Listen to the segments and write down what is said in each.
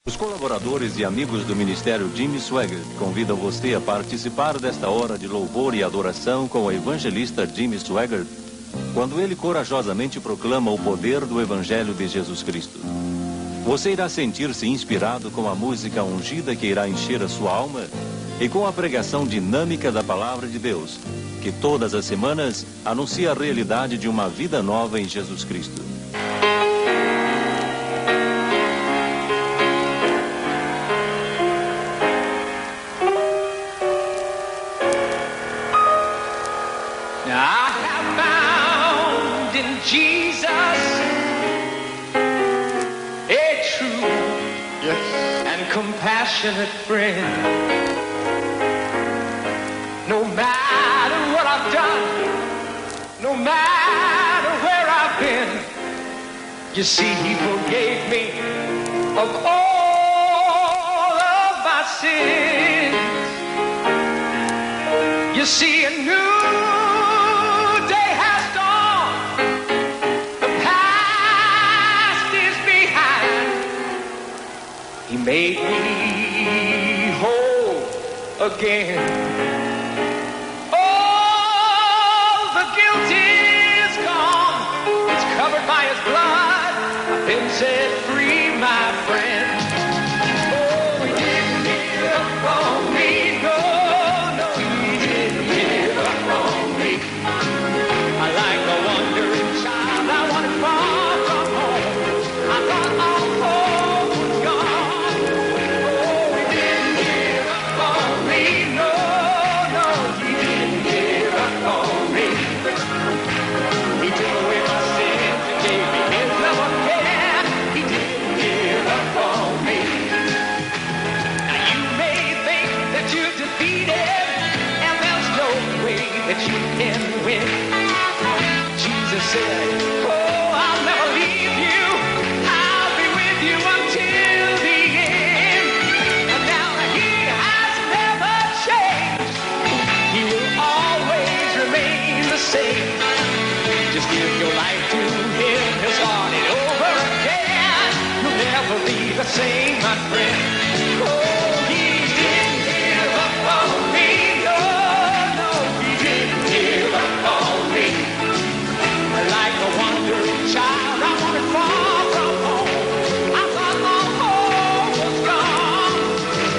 Os colaboradores e amigos do Ministério Jimmy Swaggart convidam você a participar desta hora de louvor e adoração com o evangelista Jimmy Swaggart, quando ele corajosamente proclama o poder do Evangelho de Jesus Cristo. Você irá sentir-se inspirado com a música ungida que irá encher a sua alma e com a pregação dinâmica da Palavra de Deus, que todas as semanas anuncia a realidade de uma vida nova em Jesus Cristo. Jesus, a true and compassionate friend. No matter what I've done, no matter where I've been, you see, he forgave me of all of my sins. You see, a new made me whole again. Oh, the guilt is gone. It's covered by his blood. I've been set free, my friend. Oh, he didn't give up on me. No, no, he didn't give up on me. I like a wandering child. I wanted far from home. I thought all hope was gone. That you can win. Jesus said, oh, I'll never leave you. I'll be with you until the end. And now he has never changed. He will always remain the same. Just give your life to him. He'll start it over again. You'll never be the same, my friend. Oh, he didn't give up on me. Like a wandering child, I wanted far from home. I thought all hope was gone.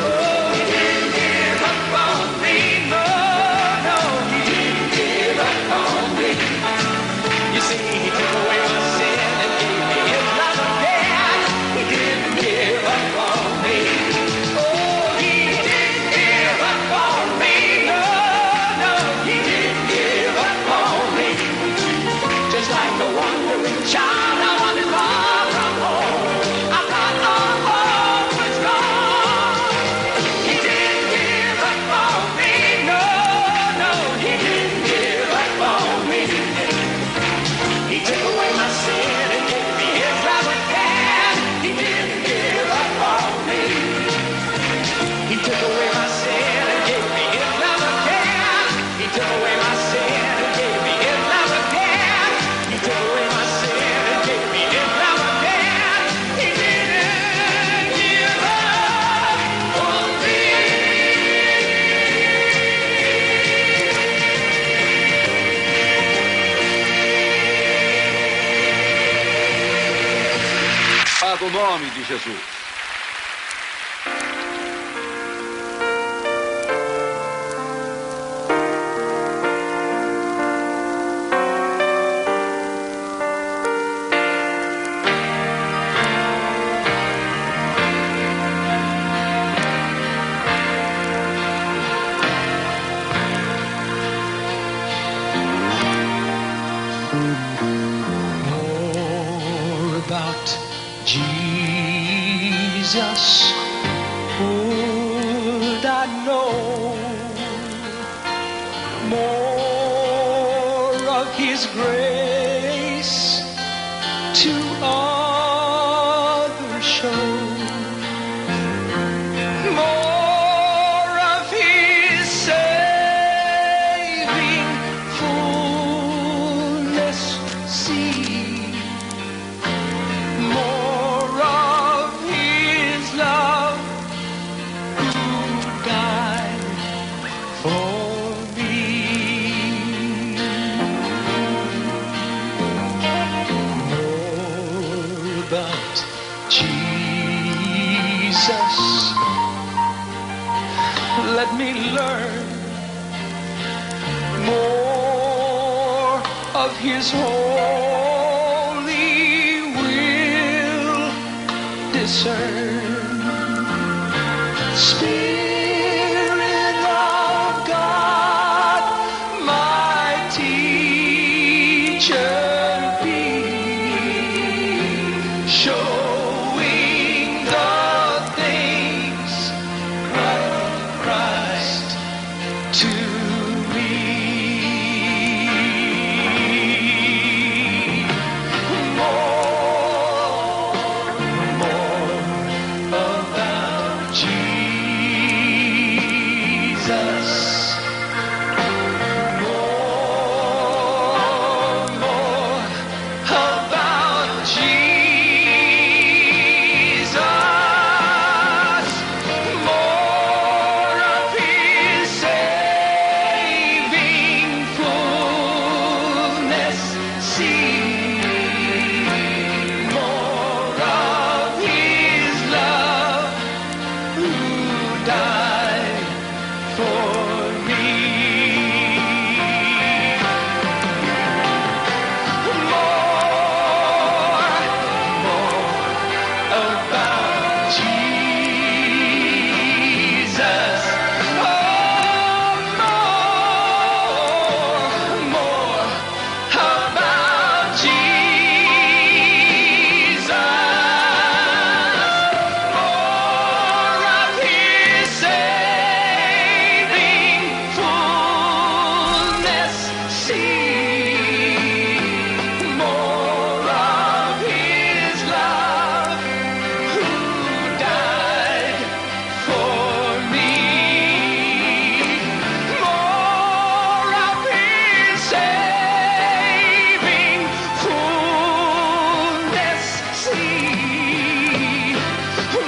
Oh, he didn't give up on me. No, no, he didn't give up on me. You see, he took away my sin and gave me his love again. He didn't give up on me. Oh, he didn't give up on me. No, no, he didn't give up on me. Just like a wandering child, I wanted far from home. I thought all hope was gone. He didn't give up on me. No, no, he didn't give up on me. He took away my sin and gave me his love again. He didn't give up on me. He took away my sin and gave me his love again. He took away my sin and gave me his love again. He took away my sin and gave me his love again. He didn't give up on me. Para o nome de Jesus. More about Jesus would I know, more of his grace to others show, more of his saving fullness see, more of his love Jesus, let me learn more of His holy will, discern. Spirit of God, my teacher be, showing the things Christ to me. More about Jesus. More about Jesus. More of His saving fullness, see. More of His love, who died for me. More about Jesus. Oh, more about Jesus. More of His saving fullness, see. More of His love, who died for me. More of His saving fullness, see.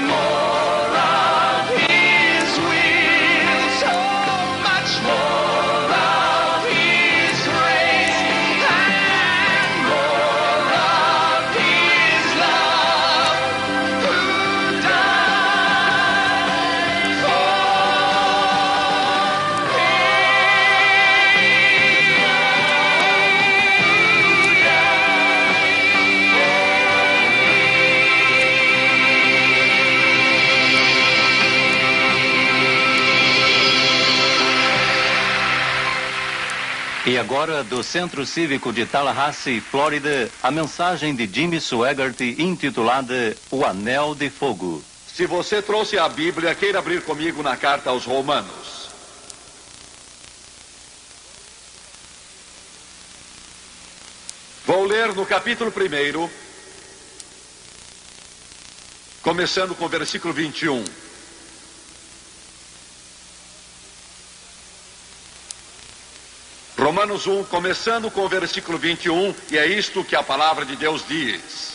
More of His will, so much more of His grace, and more of His love, who died for E agora, do Centro Cívico de Tallahassee, Flórida, a mensagem de Jimmy Swaggart intitulada O Anel de Fogo. Se você trouxe a Bíblia, queira abrir comigo na carta aos Romanos. Vou ler no capítulo 1, começando com o versículo 21. Romanos 1, começando com o versículo 21, e é isto que a palavra de Deus diz.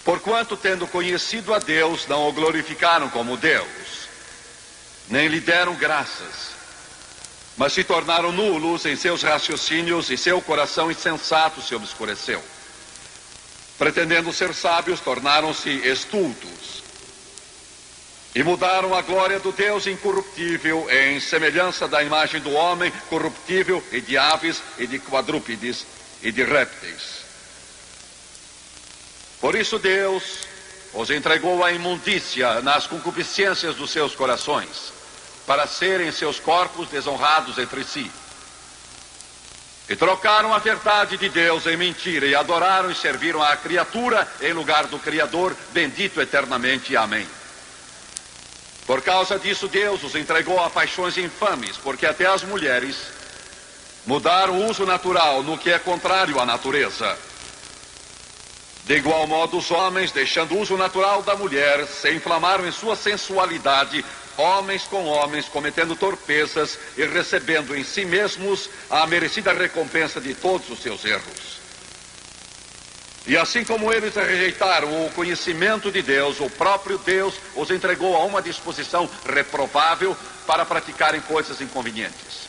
Porquanto, tendo conhecido a Deus, não o glorificaram como Deus, nem lhe deram graças, mas se tornaram nulos em seus raciocínios e seu coração insensato se obscureceu. Pretendendo ser sábios, tornaram-se estultos e mudaram a glória do Deus incorruptível em semelhança da imagem do homem corruptível e de aves e de quadrúpedes e de répteis. Por isso Deus os entregou à imundícia nas concupiscências dos seus corações, para serem seus corpos desonrados entre si. E trocaram a verdade de Deus em mentira, e adoraram e serviram à criatura em lugar do Criador, bendito eternamente. Amém. Por causa disso, Deus os entregou a paixões infames, porque até as mulheres mudaram o uso natural no que é contrário à natureza. De igual modo, os homens, deixando o uso natural da mulher, se inflamaram em sua sensualidade, homens com homens, cometendo torpezas e recebendo em si mesmos a merecida recompensa de todos os seus erros. E assim como eles rejeitaram o conhecimento de Deus, o próprio Deus os entregou a uma disposição reprovável para praticarem coisas inconvenientes.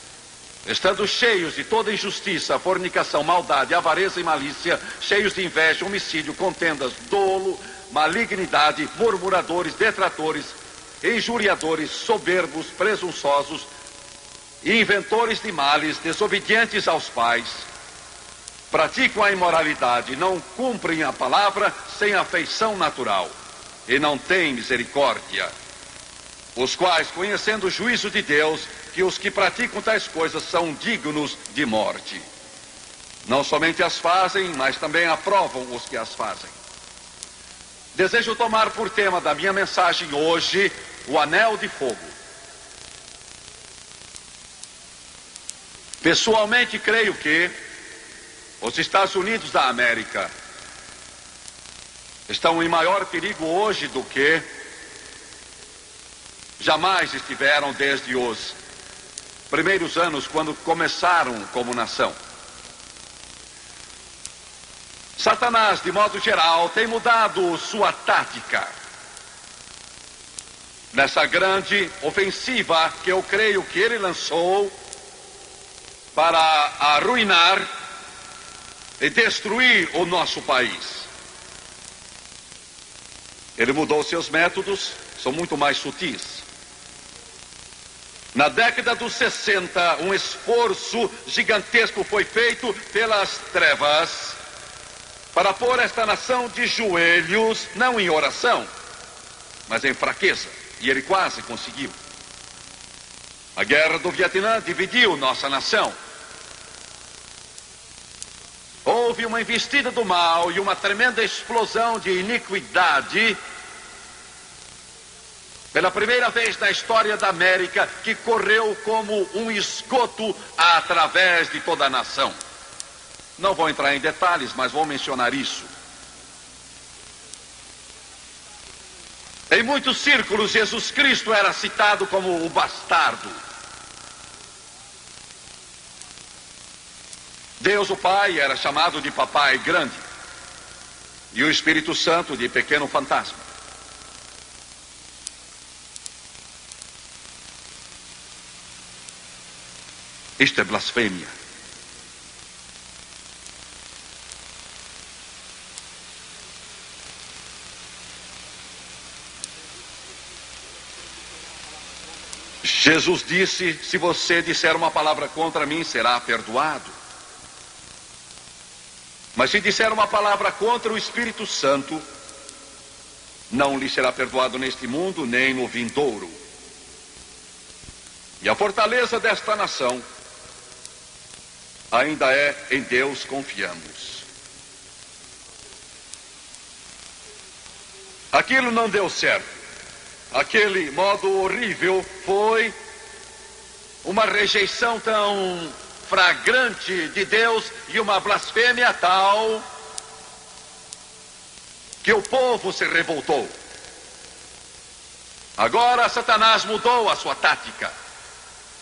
Estando cheios de toda injustiça, fornicação, maldade, avareza e malícia, cheios de inveja, homicídio, contendas, dolo, malignidade, murmuradores, detratores, injuriadores, soberbos, presunçosos, inventores de males, desobedientes aos pais, praticam a imoralidade, não cumprem a palavra sem afeição natural e não têm misericórdia, os quais, conhecendo o juízo de Deus, que os que praticam tais coisas são dignos de morte, não somente as fazem, mas também aprovam os que as fazem. Desejo tomar por tema da minha mensagem hoje o anel de fogo. Pessoalmente, creio que os Estados Unidos da América estão em maior perigo hoje do que jamais estiveram desde os primeiros anos, quando começaram como nação. Satanás, de modo geral, tem mudado sua tática nessa grande ofensiva que eu creio que ele lançou para arruinar e destruir o nosso país. Ele mudou seus métodos, são muito mais sutis. Na década dos 60, um esforço gigantesco foi feito pelas trevas para pôr esta nação de joelhos, não em oração, mas em fraqueza. E ele quase conseguiu. A guerra do Vietnã dividiu nossa nação. Houve uma investida do mal e uma tremenda explosão de iniquidade pela primeira vez na história da América, que correu como um esgoto através de toda a nação. Não vou entrar em detalhes, mas vou mencionar isso. Em muitos círculos, Jesus Cristo era citado como o bastardo. Deus, o Pai, era chamado de Papai Grande. E o Espírito Santo de Pequeno Fantasma. Isto é blasfêmia. Jesus disse: se você disser uma palavra contra mim, será perdoado. Mas se disser uma palavra contra o Espírito Santo, não lhe será perdoado neste mundo, nem no vindouro. E a fortaleza desta nação ainda é: em Deus confiamos. Aquilo não deu certo. Aquele modo horrível foi uma rejeição tão flagrante de Deus e uma blasfêmia tal que o povo se revoltou. Agora Satanás mudou a sua tática.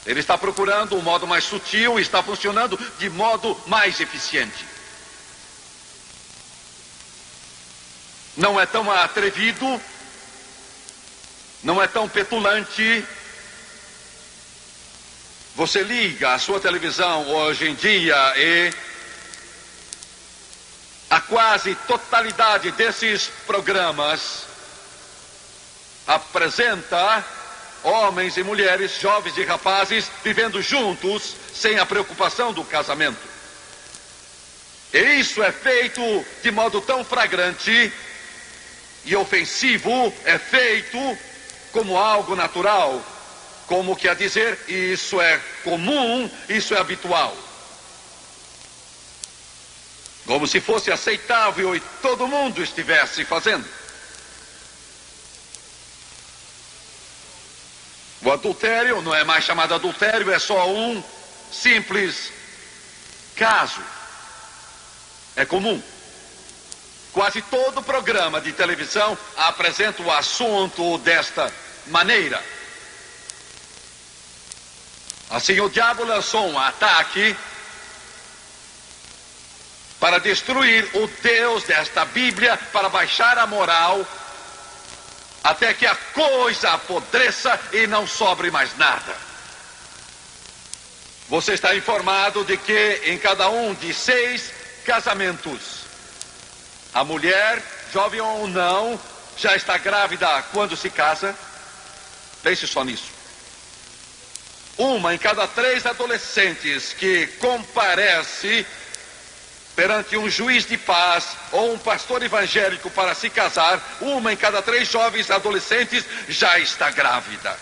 Ele está procurando um modo mais sutil e está funcionando de modo mais eficiente. Não é tão atrevido, não é tão petulante. Você liga a sua televisão hoje em dia e a quase totalidade desses programas apresenta homens e mulheres, jovens e rapazes, vivendo juntos, sem a preocupação do casamento. E isso é feito de modo tão flagrante e ofensivo, é feito como algo natural, como quer dizer, isso é comum, isso é habitual. Como se fosse aceitável e todo mundo estivesse fazendo. O adultério não é mais chamado adultério, é só um simples caso. É comum. Quase todo programa de televisão apresenta o assunto desta maneira. Assim, o diabo lançou um ataque para destruir o Deus desta Bíblia, para baixar a moral, até que a coisa apodreça e não sobre mais nada. Você está informado de que em cada um de 6 casamentos, a mulher jovem ou não, já está grávida quando se casa? Pense só nisso. 1 em cada 3 adolescentes que comparece perante um juiz de paz ou um pastor evangélico para se casar, 1 em cada 3 jovens adolescentes já está grávida.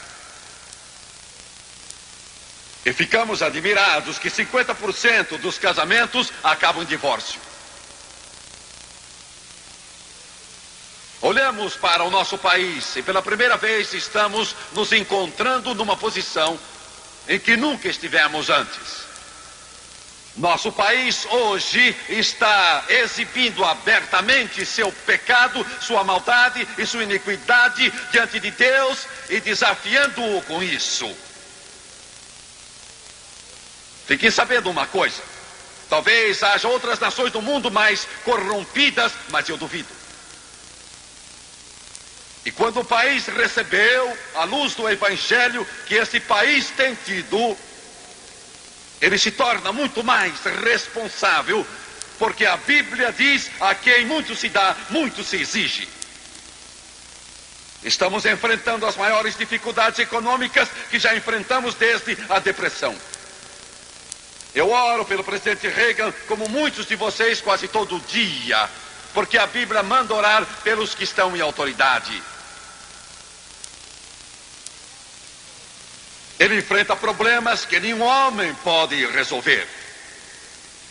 E ficamos admirados que 50% dos casamentos acabam em divórcio. Olhamos para o nosso país e pela primeira vez estamos nos encontrando numa posição em que nunca estivemos antes. Nosso país hoje está exibindo abertamente seu pecado, sua maldade e sua iniquidade diante de Deus e desafiando-o com isso. Fiquem sabendo uma coisa: talvez haja outras nações do mundo mais corrompidas, mas eu duvido. E quando o país recebeu a luz do Evangelho que esse país tem tido, ele se torna muito mais responsável, porque a Bíblia diz: a quem muito se dá, muito se exige. Estamos enfrentando as maiores dificuldades econômicas que já enfrentamos desde a depressão. Eu oro pelo presidente Reagan, como muitos de vocês, quase todo dia, porque a Bíblia manda orar pelos que estão em autoridade. Ele enfrenta problemas que nenhum homem pode resolver.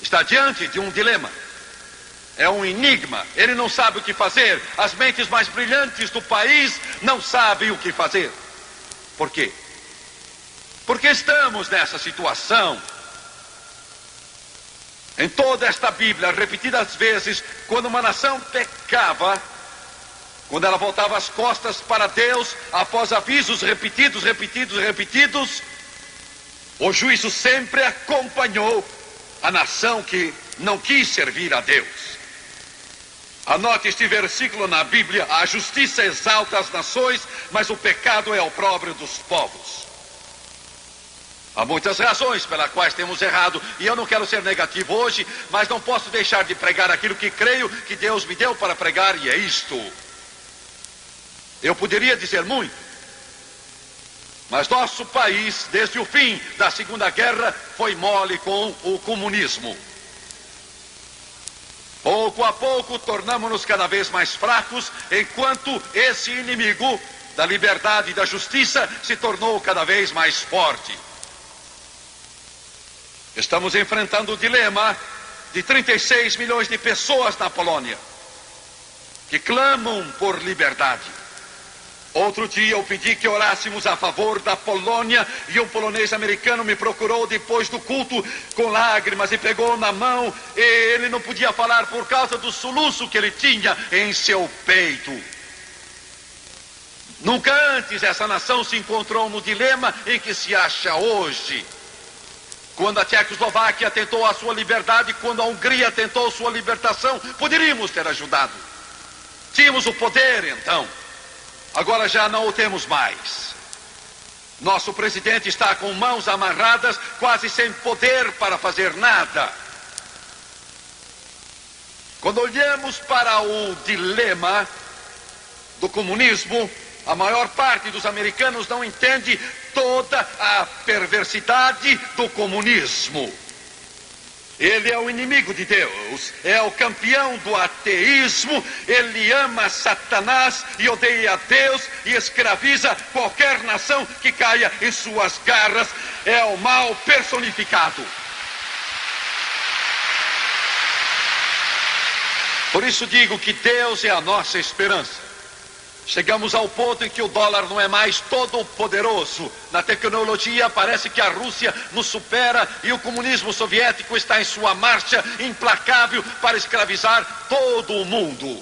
Está diante de um dilema. É um enigma. Ele não sabe o que fazer. As mentes mais brilhantes do país não sabem o que fazer. Por quê? Porque estamos nessa situação. Em toda esta Bíblia, repetidas vezes, quando uma nação pecava, quando ela voltava as costas para Deus, após avisos repetidos, o juízo sempre acompanhou a nação que não quis servir a Deus. Anote este versículo na Bíblia: a justiça exalta as nações, mas o pecado é opróbrio dos povos. Há muitas razões pelas quais temos errado, e eu não quero ser negativo hoje, mas não posso deixar de pregar aquilo que creio que Deus me deu para pregar, e é isto. Eu poderia dizer muito, mas nosso país, desde o fim da Segunda Guerra, foi mole com o comunismo. Pouco a pouco, tornamos-nos cada vez mais fracos, enquanto esse inimigo da liberdade e da justiça se tornou cada vez mais forte. Estamos enfrentando o dilema de 36 milhões de pessoas na Polônia que clamam por liberdade. Outro dia eu pedi que orássemos a favor da Polônia e um polonês americano me procurou depois do culto com lágrimas e pegou na mão, e ele não podia falar por causa do soluço que ele tinha em seu peito. Nunca antes essa nação se encontrou no dilema em que se acha hoje. Quando a Tchecoslováquia tentou a sua liberdade, quando a Hungria tentou sua libertação, poderíamos ter ajudado. Tínhamos o poder então. Agora já não o temos mais. Nosso presidente está com mãos amarradas, quase sem poder para fazer nada. Quando olhamos para o dilema do comunismo, a maior parte dos americanos não entende toda a perversidade do comunismo. Ele é o inimigo de Deus, é o campeão do ateísmo, ele ama Satanás e odeia a Deus e escraviza qualquer nação que caia em suas garras, é o mal personificado. Por isso digo que Deus é a nossa esperança. Chegamos ao ponto em que o dólar não é mais todo poderoso. Na tecnologia parece que a Rússia nos supera e o comunismo soviético está em sua marcha implacável para escravizar todo o mundo.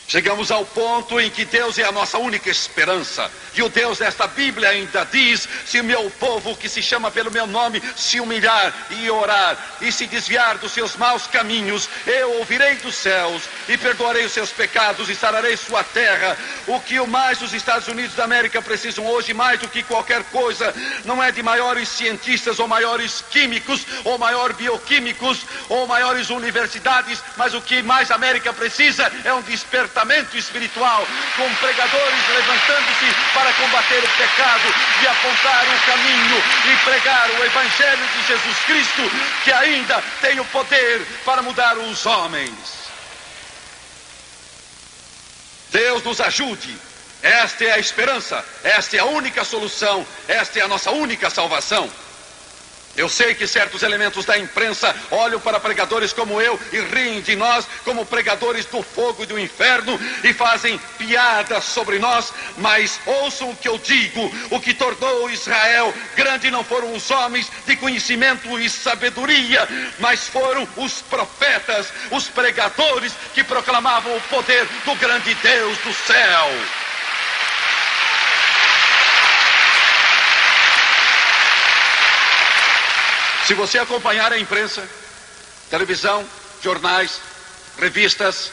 Chegamos ao ponto em que Deus é a nossa única esperança. E o Deus desta Bíblia ainda diz: se o meu povo, que se chama pelo meu nome, se humilhar e orar e se desviar dos seus maus caminhos, eu ouvirei dos céus e perdoarei os seus pecados e sararei sua terra. O que mais os Estados Unidos da América precisam hoje, mais do que qualquer coisa, não é de maiores cientistas ou maiores químicos ou maiores bioquímicos ou maiores universidades, mas o que mais a América precisa é um despertamento espiritual, com pregadores levantando-se para combater o pecado e apontar o caminho e pregar o Evangelho de Jesus Cristo, que ainda tem o poder para mudar os homens. Deus nos ajude. Esta é a esperança, esta é a única solução, esta é a nossa única salvação. Eu sei que certos elementos da imprensa olham para pregadores como eu e riem de nós como pregadores do fogo e do inferno e fazem piadas sobre nós, mas ouçam o que eu digo: o que tornou Israel grande não foram os homens de conhecimento e sabedoria, mas foram os profetas, os pregadores que proclamavam o poder do grande Deus do céu. Se você acompanhar a imprensa, televisão, jornais, revistas,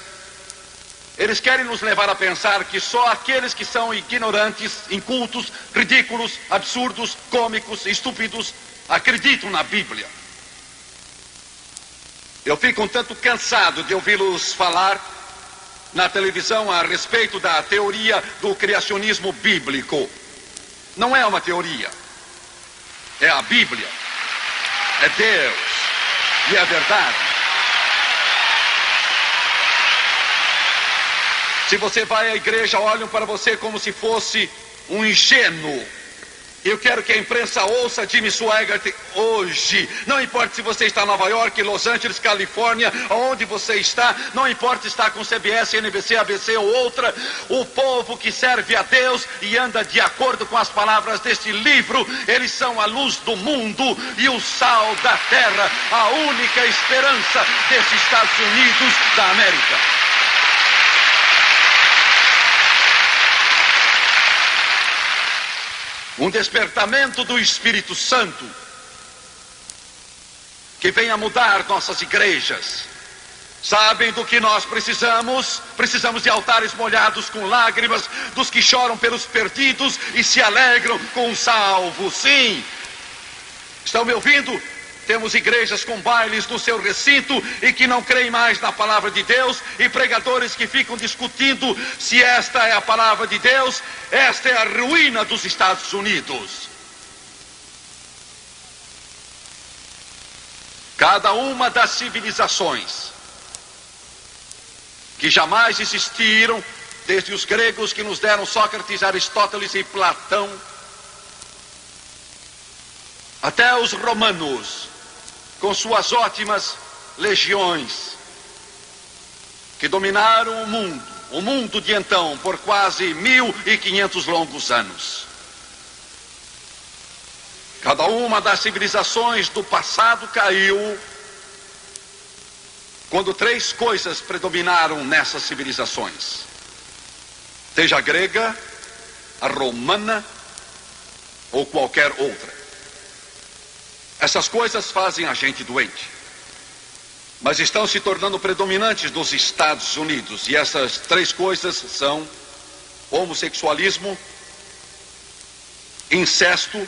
eles querem nos levar a pensar que só aqueles que são ignorantes, incultos, ridículos, absurdos, cômicos, estúpidos, acreditam na Bíblia. Eu fico um tanto cansado de ouvi-los falar na televisão a respeito da teoria do criacionismo bíblico. Não é uma teoria, é a Bíblia. É Deus, e é verdade. Se você vai à igreja, olham para você como se fosse um ingênuo. Eu quero que a imprensa ouça Jimmy Swaggart hoje. Não importa se você está em Nova York, Los Angeles, Califórnia, onde você está. Não importa se está com CBS, NBC, ABC ou outra. O povo que serve a Deus e anda de acordo com as palavras deste livro, eles são a luz do mundo e o sal da terra, a única esperança desses Estados Unidos da América. Um despertamento do Espírito Santo que venha mudar nossas igrejas. Sabem do que nós precisamos? Precisamos de altares molhados com lágrimas dos que choram pelos perdidos e se alegram com os salvos. Sim, estão me ouvindo? Temos igrejas com bailes no seu recinto e que não creem mais na palavra de Deus, e pregadores que ficam discutindo se esta é a palavra de Deus. Esta é a ruína dos Estados Unidos. Cada uma das civilizações que jamais existiram, desde os gregos que nos deram Sócrates, Aristóteles e Platão, até os romanos, com suas ótimas legiões, que dominaram o mundo de então, por quase 1500 longos anos. Cada uma das civilizações do passado caiu quando três coisas predominaram nessas civilizações: seja a grega, a romana ou qualquer outra. Essas coisas fazem a gente doente, mas estão se tornando predominantes nos Estados Unidos. E essas três coisas são homossexualismo, incesto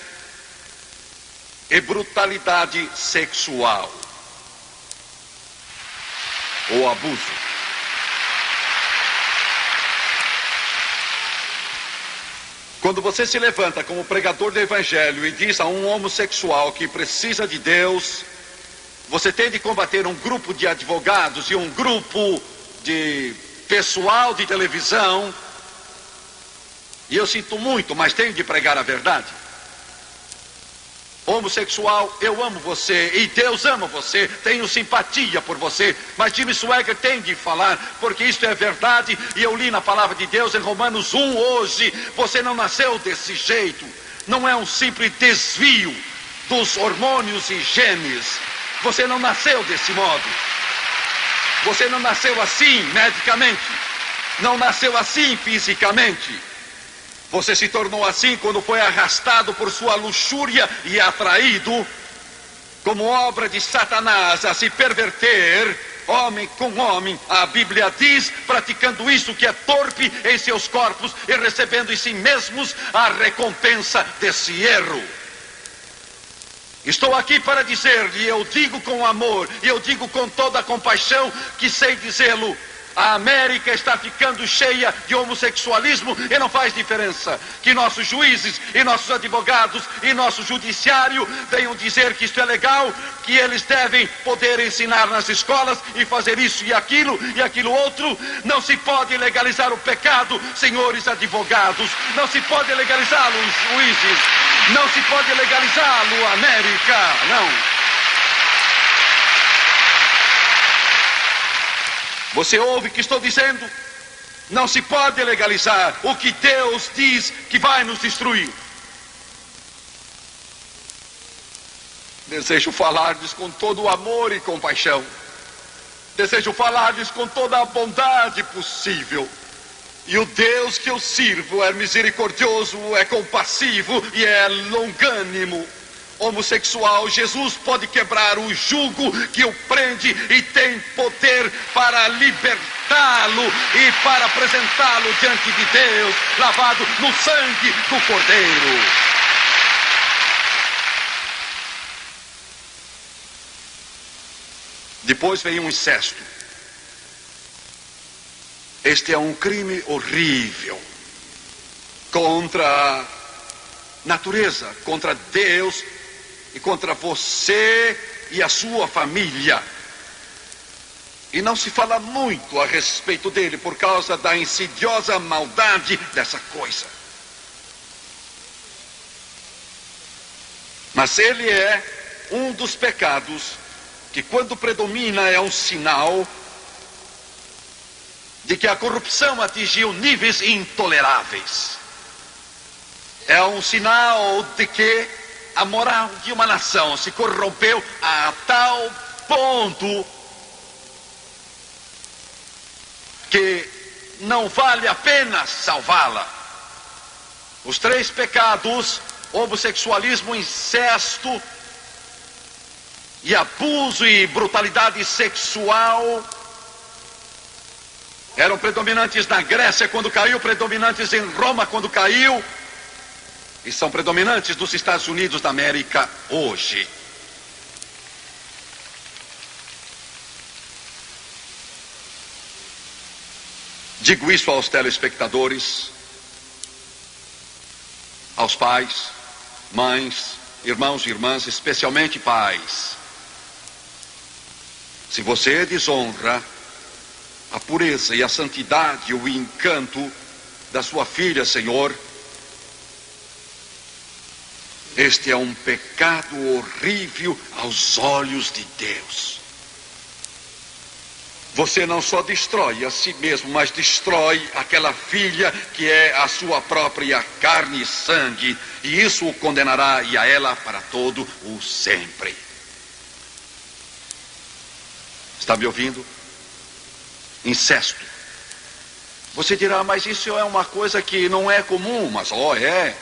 e brutalidade sexual ou abuso. Quando você se levanta como pregador do Evangelho e diz a um homossexual que precisa de Deus, você tem de combater um grupo de advogados e um grupo de pessoal de televisão. E eu sinto muito, mas tenho de pregar a verdade. Homossexual, eu amo você e Deus ama você, tenho simpatia por você, mas Jimmy Swaggart tem de falar, porque isto é verdade, e eu li na palavra de Deus em Romanos 1 hoje. Você não nasceu desse jeito, não é um simples desvio dos hormônios e genes. Você não nasceu desse modo, você não nasceu assim medicamente. não nasceu assim fisicamente. Você se tornou assim quando foi arrastado por sua luxúria e atraído, como obra de Satanás, a se perverter, homem com homem, a Bíblia diz, praticando isso que é torpe em seus corpos e recebendo em si mesmos a recompensa desse erro. Estou aqui para dizer-lhe, e eu digo com amor, e eu digo com toda a compaixão que sei dizê-lo, a América está ficando cheia de homossexualismo e não faz diferença que nossos juízes e nossos advogados e nosso judiciário venham dizer que isto é legal, que eles devem poder ensinar nas escolas e fazer isso e aquilo outro. Não se pode legalizar o pecado, senhores advogados. Não se pode legalizá-lo, juízes. Não se pode legalizá-lo, América. Não. Você ouve o que estou dizendo? Não se pode legalizar o que Deus diz que vai nos destruir. Desejo falar-lhes com todo o amor e compaixão. Desejo falar-lhes com toda a bondade possível. E o Deus que eu sirvo é misericordioso, é compassivo e é longânimo. Homossexual, Jesus pode quebrar o jugo que o prende e tem poder para libertá-lo e para apresentá-lo diante de Deus, lavado no sangue do Cordeiro. Depois vem um incesto. Este é um crime horrível contra a natureza, contra Deus e contra você e a sua família. E não se fala muito a respeito dele por causa da insidiosa maldade dessa coisa. Mas ele é um dos pecados que, quando predomina, é um sinal de que a corrupção atingiu níveis intoleráveis. É um sinal de que a moral de uma nação se corrompeu a tal ponto que não vale a pena salvá-la. Os três pecados, homossexualismo, incesto e abuso e brutalidade sexual, eram predominantes na Grécia quando caiu, predominantes em Roma quando caiu, e são predominantes nos Estados Unidos da América hoje. Digo isso aos telespectadores, aos pais, mães, irmãos e irmãs, especialmente pais. Se você desonra a pureza e a santidade, o encanto da sua filha, Senhor, este é um pecado horrível aos olhos de Deus. Você não só destrói a si mesmo, mas destrói aquela filha que é a sua própria carne e sangue, e isso o condenará e a ela para todo o sempre. Está me ouvindo? Incesto. Você dirá, mas isso é uma coisa que não é comum, mas é.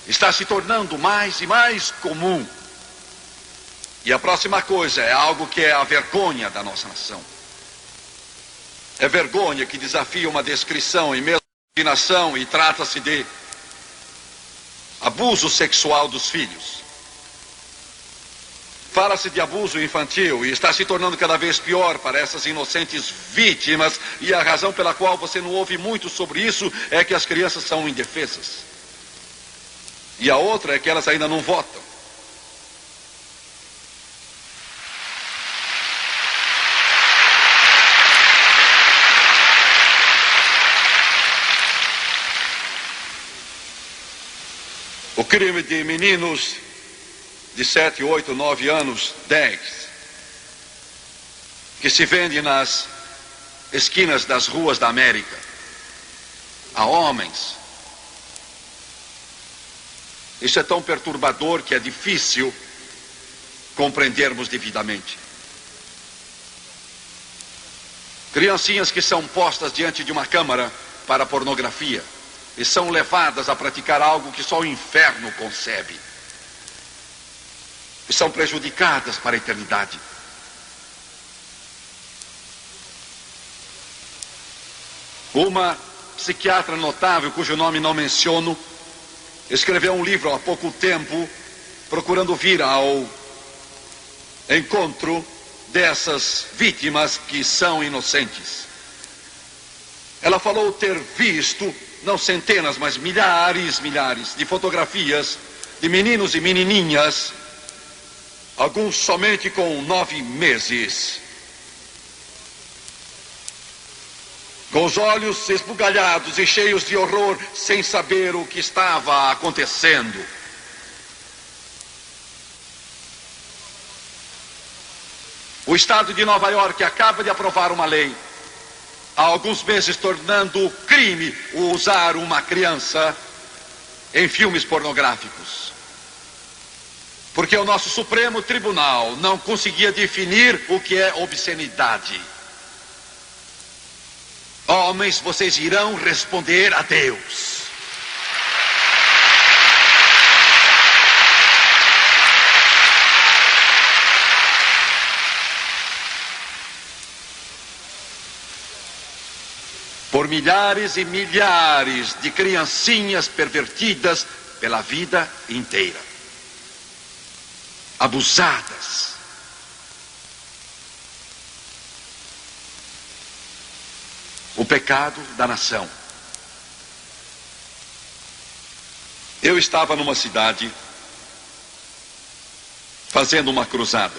Está se tornando mais e mais comum. E a próxima coisa é algo que é a vergonha da nossa nação. É vergonha que desafia uma descrição e mesmo imaginação, e trata-se de abuso sexual dos filhos. Fala-se de abuso infantil e está se tornando cada vez pior para essas inocentes vítimas, e a razão pela qual você não ouve muito sobre isso é que as crianças são indefesas. E a outra é que elas ainda não votam. O crime de meninos de 7, 8, 9 anos, 10, que se vende nas esquinas das ruas da América, a homens. Isso é tão perturbador que é difícil compreendermos devidamente. Criancinhas que são postas diante de uma câmara para pornografia e são levadas a praticar algo que só o inferno concebe. E são prejudicadas para a eternidade. Uma psiquiatra notável, cujo nome não menciono, escreveu um livro há pouco tempo, procurando vir ao encontro dessas vítimas que são inocentes. Ela falou ter visto, não centenas, mas milhares de fotografias de meninos e menininhas, alguns somente com 9 meses, com os olhos esbugalhados e cheios de horror, sem saber o que estava acontecendo. O estado de Nova York acaba de aprovar uma lei, há alguns meses, tornando crime usar uma criança em filmes pornográficos. Porque o nosso Supremo Tribunal não conseguia definir o que é obscenidade. Homens, vocês irão responder a Deus. Por milhares e milhares de criancinhas pervertidas pela vida inteira, abusadas. O pecado da nação. Eu estava numa cidade fazendo uma cruzada.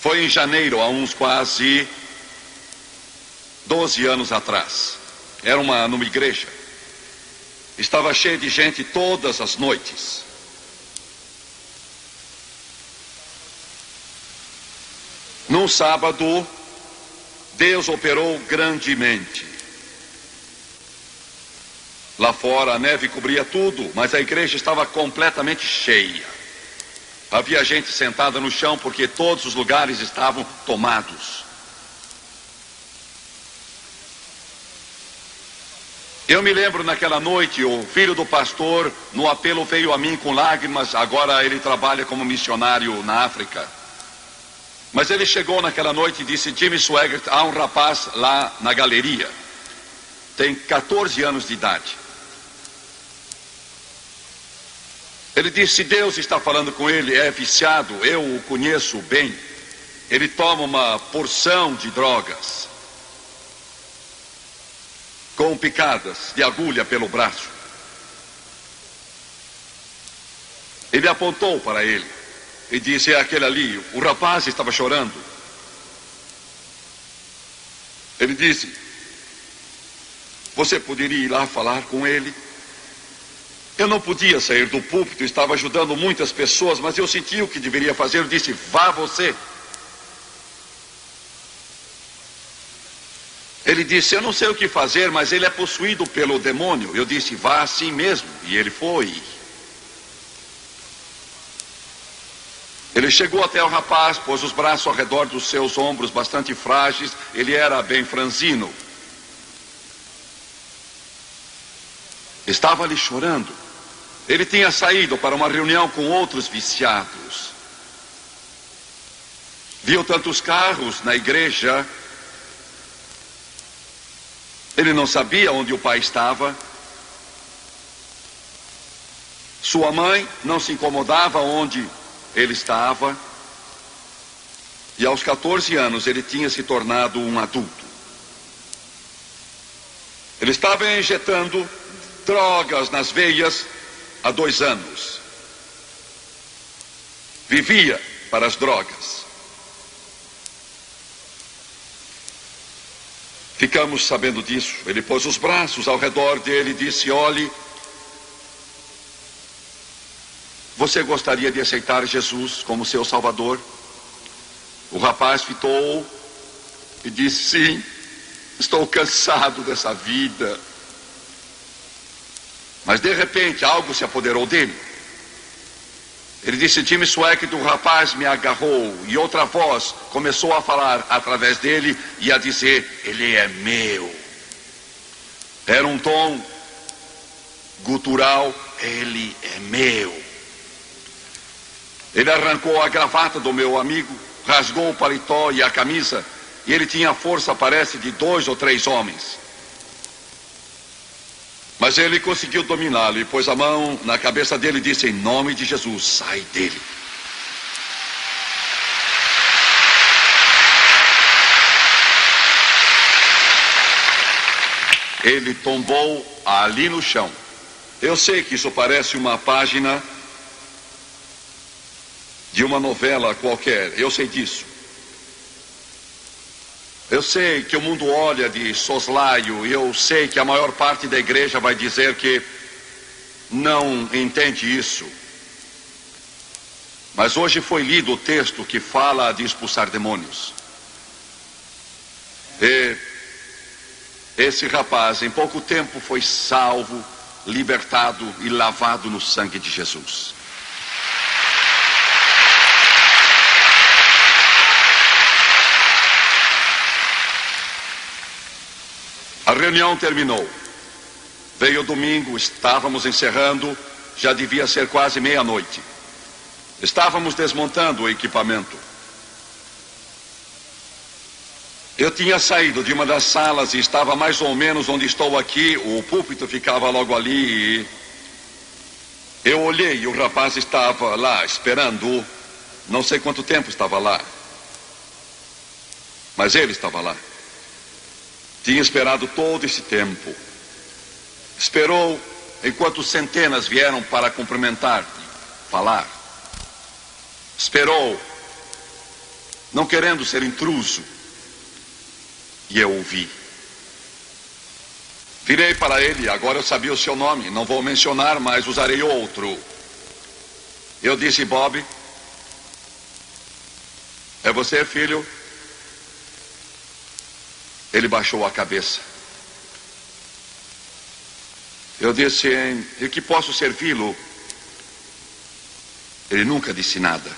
Foi em janeiro, há uns quase 12 anos atrás. Era numa igreja. Estava cheio de gente todas as noites. Num sábado, Deus operou grandemente. Lá fora a neve cobria tudo, mas a igreja estava completamente cheia. Havia gente sentada no chão porque todos os lugares estavam tomados. Eu me lembro naquela noite, o filho do pastor, no apelo, veio a mim com lágrimas. Agora ele trabalha como missionário na África. Mas ele chegou naquela noite e disse: Jimmy Swaggart, há um rapaz lá na galeria. Tem 14 anos de idade. Ele disse: Deus está falando com ele, é viciado, eu o conheço bem. Ele toma uma porção de drogas, com picadas de agulha pelo braço. Ele apontou para ele e disse: é aquele ali. O rapaz estava chorando. Ele disse: você poderia ir lá falar com ele? Eu não podia sair do púlpito, estava ajudando muitas pessoas, mas eu senti o que deveria fazer. Eu disse: vá você. Ele disse: eu não sei o que fazer, mas ele é possuído pelo demônio. Eu disse: vá assim mesmo. E ele foi. Ele chegou até o rapaz, pôs os braços ao redor dos seus ombros, bastante frágeis. Ele era bem franzino. Estava ali chorando. Ele tinha saído para uma reunião com outros viciados. Viu tantos carros na igreja. Ele não sabia onde o pai estava. Sua mãe não se incomodava onde ele estava. E aos 14 anos ele tinha se tornado um adulto. Ele estava injetando drogas nas veias há 2 anos. Vivia para as drogas. Ficamos sabendo disso. Ele pôs os braços ao redor dele e disse: olhe, você gostaria de aceitar Jesus como seu Salvador? O rapaz fitou e disse: sim, estou cansado dessa vida. Mas de repente algo se apoderou dele. Ele disse: Jimmy Swaggart, o rapaz me agarrou. E outra voz começou a falar através dele e a dizer: ele é meu. Era um tom gutural: ele é meu. Ele arrancou a gravata do meu amigo, rasgou o paletó e a camisa, e ele tinha a força, parece, de 2 ou 3 homens. Mas ele conseguiu dominá-lo e pôs a mão na cabeça dele e disse: em nome de Jesus, sai dele. Ele tombou ali no chão. Eu sei que isso parece uma página de uma novela qualquer, eu sei disso. Eu sei que o mundo olha de soslaio, e eu sei que a maior parte da igreja vai dizer que não entende isso. Mas hoje foi lido o texto que fala de expulsar demônios. E esse rapaz, em pouco tempo, foi salvo, libertado e lavado no sangue de Jesus. A reunião terminou. Veio o domingo, estávamos encerrando, já devia ser quase meia-noite. Estávamos desmontando o equipamento. Eu tinha saído de uma das salas e estava mais ou menos onde estou aqui. O púlpito ficava logo ali e eu olhei e o rapaz estava lá esperando. Não sei quanto tempo estava lá, mas ele estava lá. Tinha esperado todo esse tempo. Esperou enquanto centenas vieram para cumprimentar, falar. Esperou, não querendo ser intruso. E eu ouvi. Virei para ele, agora eu sabia o seu nome, não vou mencionar, mas usarei outro. Eu disse: Bob, é você, filho? Ele baixou a cabeça. Eu disse: em que posso servi-lo? Ele nunca disse nada.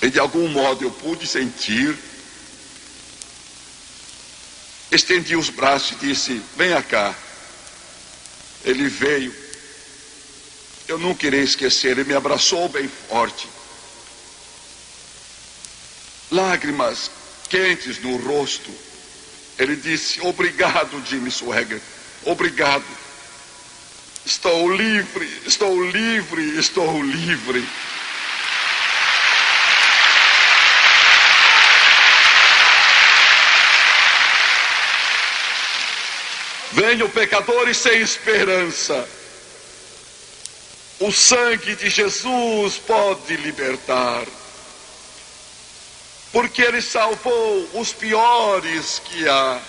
E de algum modo eu pude sentir. Estendi os braços e disse: venha cá. Ele veio. Eu nunca irei esquecer. Ele me abraçou bem forte. Lágrimas quentes no rosto. Ele disse: obrigado, Jimmy Swaggart. Obrigado. Estou livre, estou livre, estou livre. Venham pecadores sem esperança. O sangue de Jesus pode libertar. Porque ele salvou os piores que há.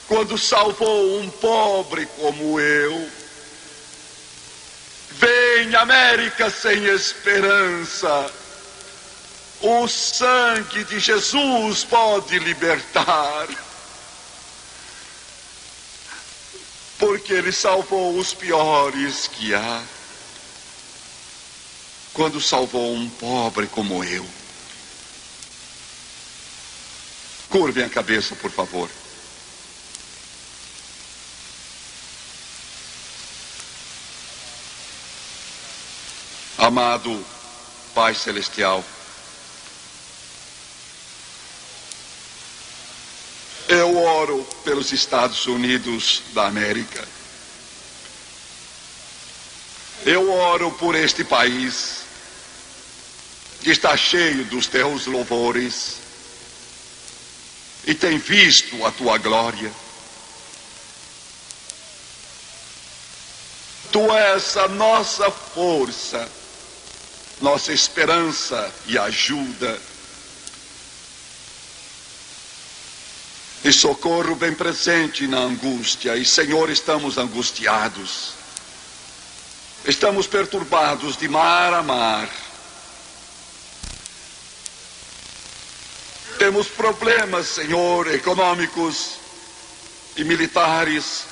Quando salvou um pobre como eu. Vem, América sem esperança. O sangue de Jesus pode libertar. Porque ele salvou os piores que há. Quando salvou um pobre como eu. Curvem a cabeça, por favor. Amado Pai Celestial, eu oro pelos Estados Unidos da América. Eu oro por este país que está cheio dos teus louvores e tem visto a tua glória. Tu és a nossa força, nossa esperança e ajuda. E socorro bem presente na angústia. E, Senhor, estamos angustiados. Estamos perturbados de mar a mar. Temos problemas, Senhor, econômicos e militares.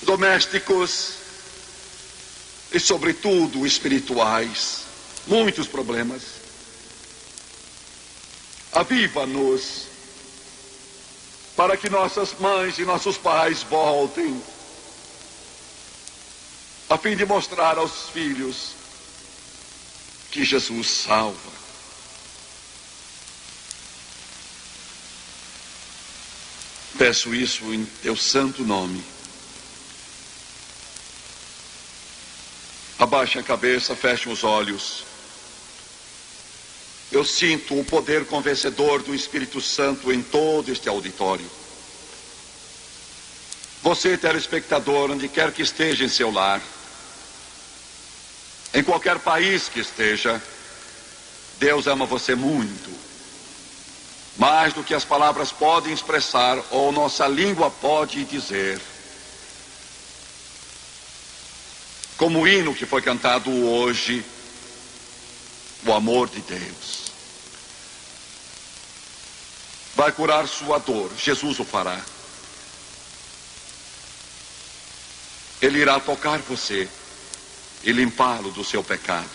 domésticos e, sobretudo, espirituais. Muitos problemas. Aviva-nos para que nossas mães e nossos pais voltem, a fim de mostrar aos filhos que Jesus salva. Peço isso em teu santo nome. Abaixe a cabeça, feche os olhos. Eu sinto o poder convencedor do Espírito Santo em todo este auditório. Você, telespectador, onde quer que esteja em seu lar, em qualquer país que esteja, Deus ama você muito. Mais do que as palavras podem expressar ou nossa língua pode dizer. Como o hino que foi cantado hoje, o amor de Deus vai curar sua dor. Jesus o fará. Ele irá tocar você e limpá-lo do seu pecado.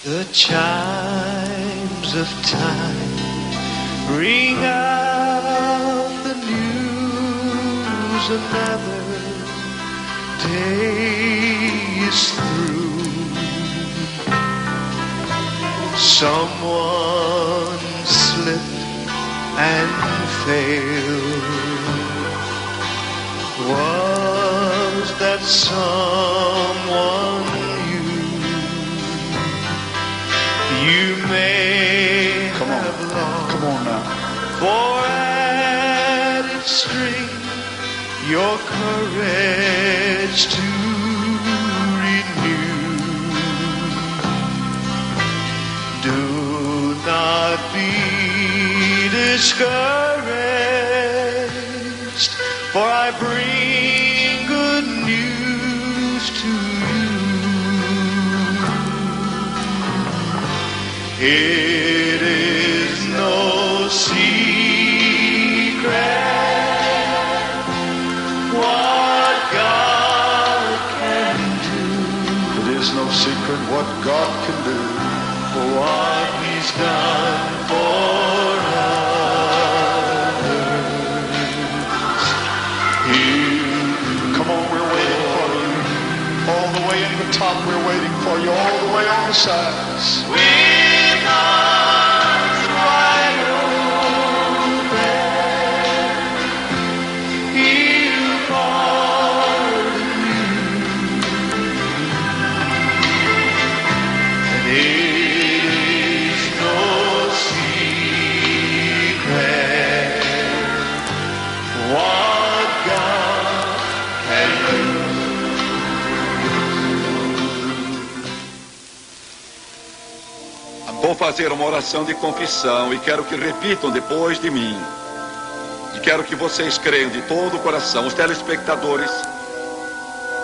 The chimes of time ring out the news. Another day is through. Someone slipped and failed. Was that someone you may have lost? Come on now. For added strength, your courage to renew. Do not be discouraged, for I bring good news to you. It is no secret what God can do. It is no secret what God can do. For what He's done for others. Come on, we're waiting for you. All the way in the top, we're waiting for you. All the way on the sides. With arms wide open, He'll pardon you. And it is no secret what God can do. Vou fazer uma oração de confissão e quero que repitam depois de mim. E quero que vocês creiam de todo o coração. Os telespectadores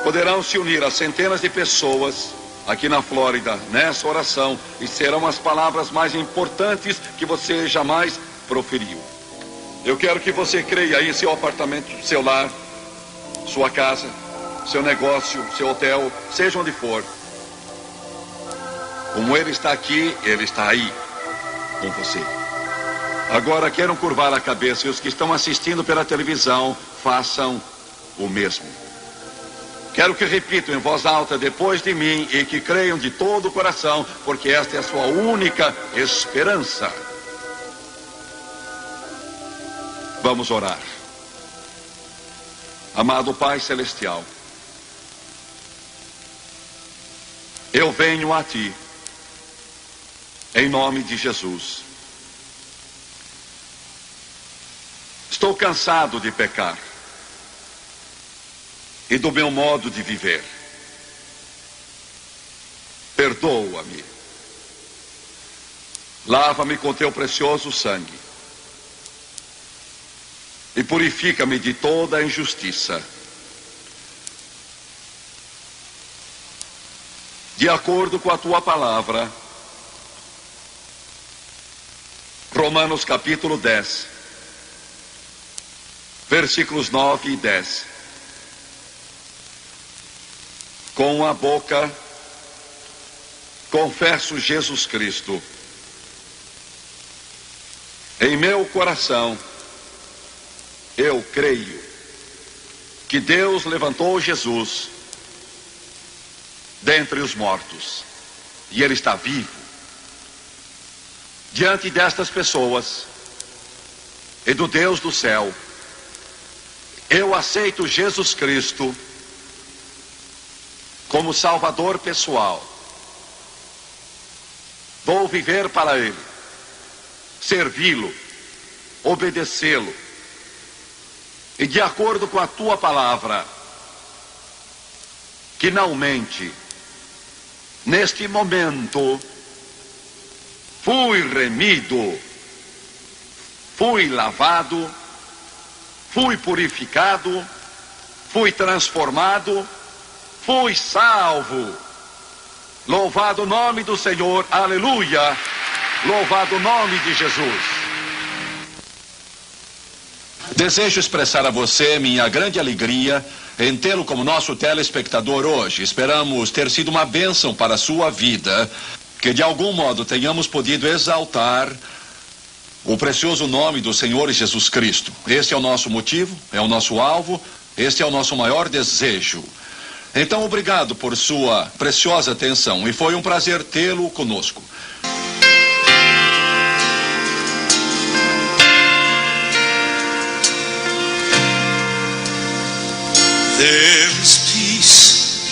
poderão se unir a centenas de pessoas aqui na Flórida nessa oração e serão as palavras mais importantes que você jamais proferiu. Eu quero que você creia aí em seu apartamento, seu lar, sua casa, seu negócio, seu hotel, seja onde for. Como Ele está aqui, Ele está aí com você. Agora queiram curvar a cabeça e os que estão assistindo pela televisão façam o mesmo. Quero que repitam em voz alta depois de mim e que creiam de todo o coração, porque esta é a sua única esperança. Vamos orar. Amado Pai Celestial, eu venho a Ti em nome de Jesus. Estou cansado de pecar e do meu modo de viver. Perdoa-me. Lava-me com Teu precioso sangue e purifica-me de toda a injustiça. De acordo com a Tua palavra, Romanos capítulo 10. versículos 9 e 10. Com a boca confesso Jesus Cristo. Em meu coração eu creio que Deus levantou Jesus dentre os mortos e Ele está vivo. Diante destas pessoas e do Deus do céu, eu aceito Jesus Cristo como Salvador pessoal. Vou viver para Ele, servi-lo, obedecê-lo. E de acordo com a tua palavra, finalmente, neste momento, fui remido, fui lavado, fui purificado, fui transformado, fui salvo. Louvado o nome do Senhor, aleluia. Louvado o nome de Jesus. Desejo expressar a você minha grande alegria em tê-lo como nosso telespectador hoje. Esperamos ter sido uma bênção para a sua vida, que de algum modo tenhamos podido exaltar o precioso nome do Senhor Jesus Cristo. Este é o nosso motivo, é o nosso alvo, este é o nosso maior desejo. Então, obrigado por sua preciosa atenção e foi um prazer tê-lo conosco. There is peace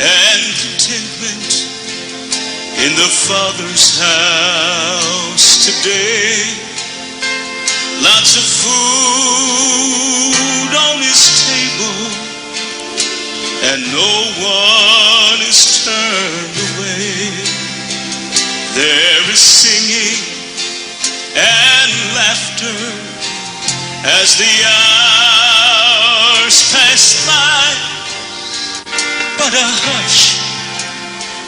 and contentment in the Father's house today. Lots of food on His table, and no one is turned away. There is singing and laughter as the hours pass by, but a hush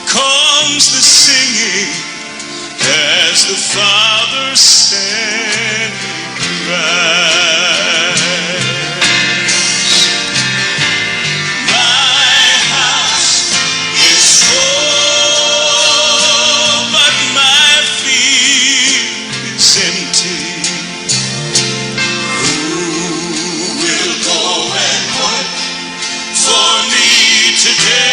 comes the singing as the Father sends rise. My house is full, but my field is empty. Who will go and work for me today?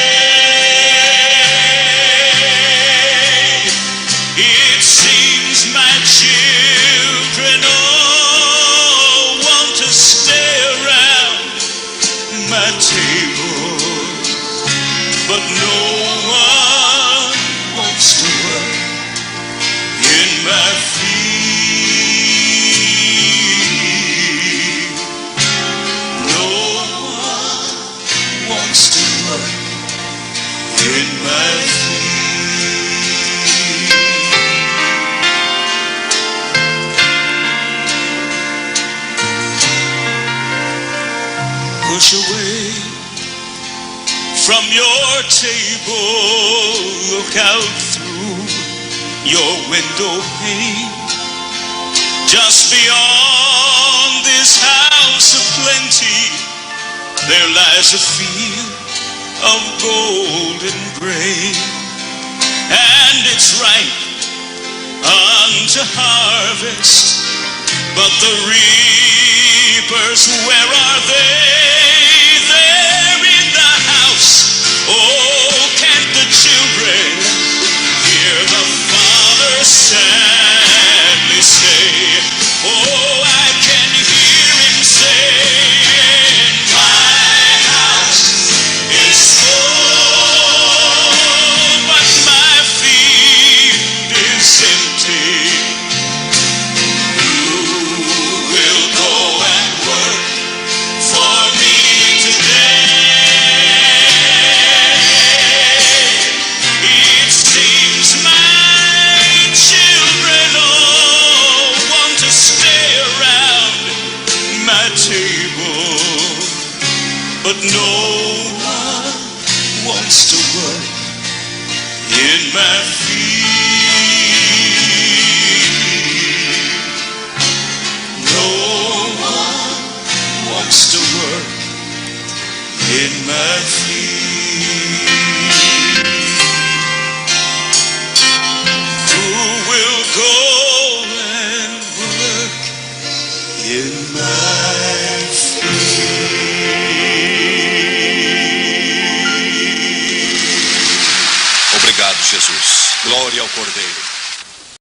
It seems my children all want to stay around my table, but no one wants to work in my field. No one wants to work in my field. Push away from your table, look out through your window pane. Just beyond this house of plenty, there lies a field of golden grain, and it's ripe unto harvest, but the reapers, where are they?